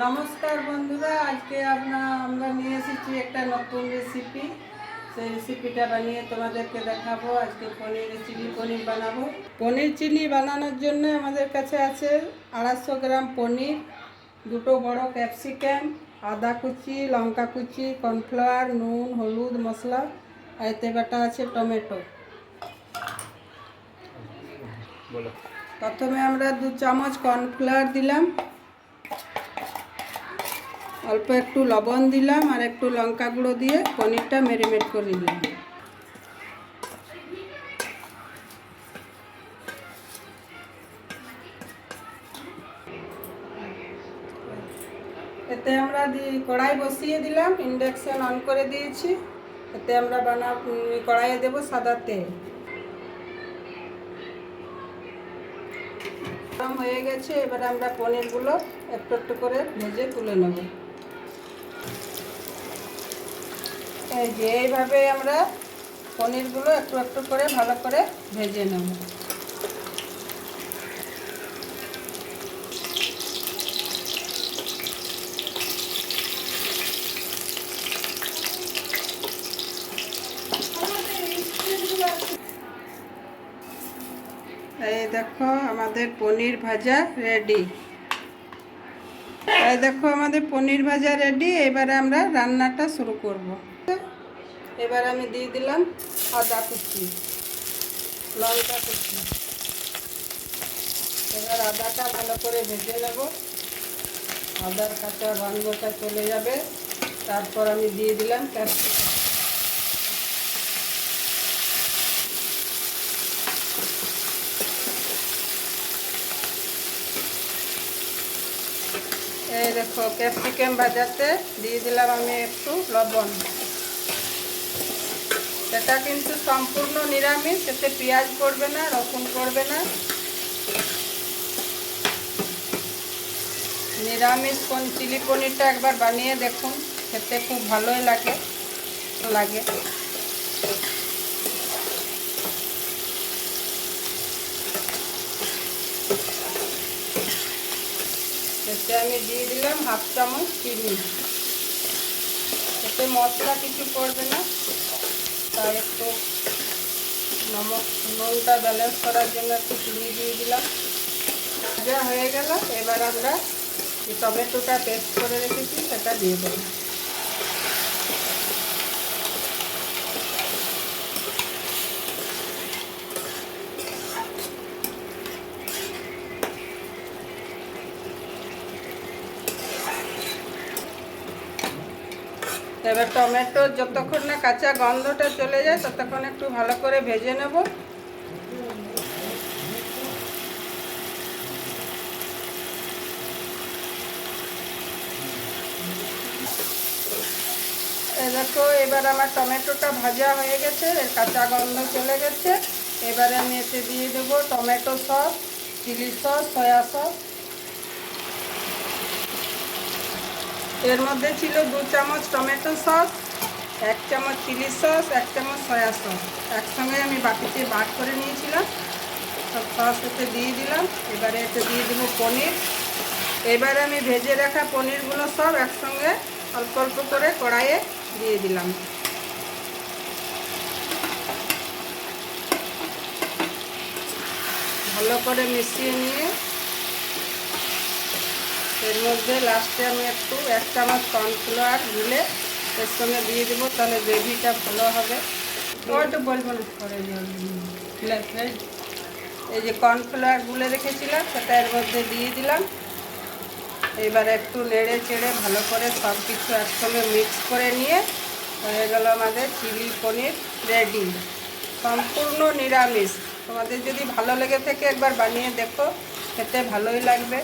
নমস্কার বন্ধুরা, আজকে আমরা নিয়ে এসেছি একটা নতুন রেসিপি। সেই রেসিপিটা বানিয়ে তোমাদেরকে দেখাবো। আজকে চিলি পনির বানাবো। পনির চিলি বানানোর জন্য আমাদের কাছে আছে 250 গ্রাম পনির, দুটো বড় ক্যাপসিকাম, আদা কুচি, লঙ্কা কুচি, কর্নফ্লাওয়ার, নুন, হলুদ, মশলা, আর এতে বাটা আছে টমেটো। প্রথমে আমরা 2 চামচ কর্নফ্লাওয়ার দিলাম, অল্প একটু লবণ দিলাম আর একটু লঙ্কা গুঁড়ো দিয়ে পনিরটা ম্যারিনেট করে নিলাম। এতে আমরা কড়াই বসিয়ে দিলাম, ইন্ডাকশন অন করে দিয়েছি। এতে আমরা কড়াইয়ে দেব সাদা তেল। গরম হয়ে গেছে, এবার আমরা পনিরগুলো একটু একটু করে ভেজে তুলে নেব। এই যে এইভাবে আমরা পনিরগুলো একটু একটু করে ভালো করে ভেজে নেব। এই দেখো আমাদের পনির ভাজা রেডি। এই দেখো আমাদের পনির ভাজা রেডি। এবারে আমরা রান্নাটা শুরু করব। এবার আমি দিয়ে দিলাম আদা কুচি, লঙ্কা কুচি। এবার আদাটা ভালো করে ভেজে নেব, আদার কাঁচা গন্ধটা চলে যাবে। তারপর আমি দিয়ে দিলাম ক্যাপসিকাম। এই দেখো ক্যাপসিকাম ভাজাতে দিয়ে দিলাম আমি একটু লবণ। এটা কিন্তু সম্পূর্ণ নিরামিষ, এতে পেঁয়াজ পড়বে না, রসুন পড়বে না। নিরামিষ চিলি পনিরটা একবার বানিয়ে দেখুন, খেতে খুব ভালোই লাগে। এতে আমি দিয়ে দিলাম 1/2 চামচ চিনি। এতে মশলা কিছু পড়বে না, তাই একটু নুনটা ব্যালেন্স করার জন্য একটু চিনি দিয়ে দিলাম। ভাজা হয়ে গেল, এবার আমরা যে টমেটোটা পেস্ট করে রেখেছি সেটা দিয়ে দেব। এবার টমেটো যতক্ষণ না কাঁচা গন্ধটা চলে যায় ততক্ষণ একটু ভালো করে ভেজে নেব। দেখো এবার আমার টমেটোটা ভাজা হয়ে গেছে, এর কাঁচা গন্ধ চলে গেছে। এবারে আমি এতে দিয়ে দেবো tomato sauce, chilli sauce, soya sauce. এর মধ্যে ছিল 2 চামচ টমেটো সস, 1 চামচ চিলি সস, 1 চামচ সয়া সস। একসঙ্গে আমি বাটিতে বার করে নিয়েছিলাম, সব সস এতে দিয়ে দিলাম। এবারে এতে দিয়ে দেবো পনির। এবারে আমি ভেজে রাখা পনিরগুলো সব একসঙ্গে অল্প অল্প করে কড়াইয়ে দিয়ে দিলাম। ভালো করে মিশিয়ে নিয়ে এর মধ্যে লাস্টে আমি একটু 1 চামচ কর্নফ্লাওয়ার গুলে এর সঙ্গে দিয়ে দেবো, তাহলে গ্রেভিটা ভালো হবে। একটু বলবো করে এই যে কর্নফ্লাওয়ার গুলে রেখেছিলাম সেটা এর মধ্যে দিয়ে দিলাম। এবার একটু নেড়ে চেড়ে ভালো করে সব কিছু একসঙ্গে মিক্স করে নিয়ে হয়ে গেল আমাদের চিলি পনির রেডি। সম্পূর্ণ নিরামিষ। তোমাদের যদি ভালো লেগে থাকে একবার বানিয়ে দেখো, খেতে ভালোই লাগবে।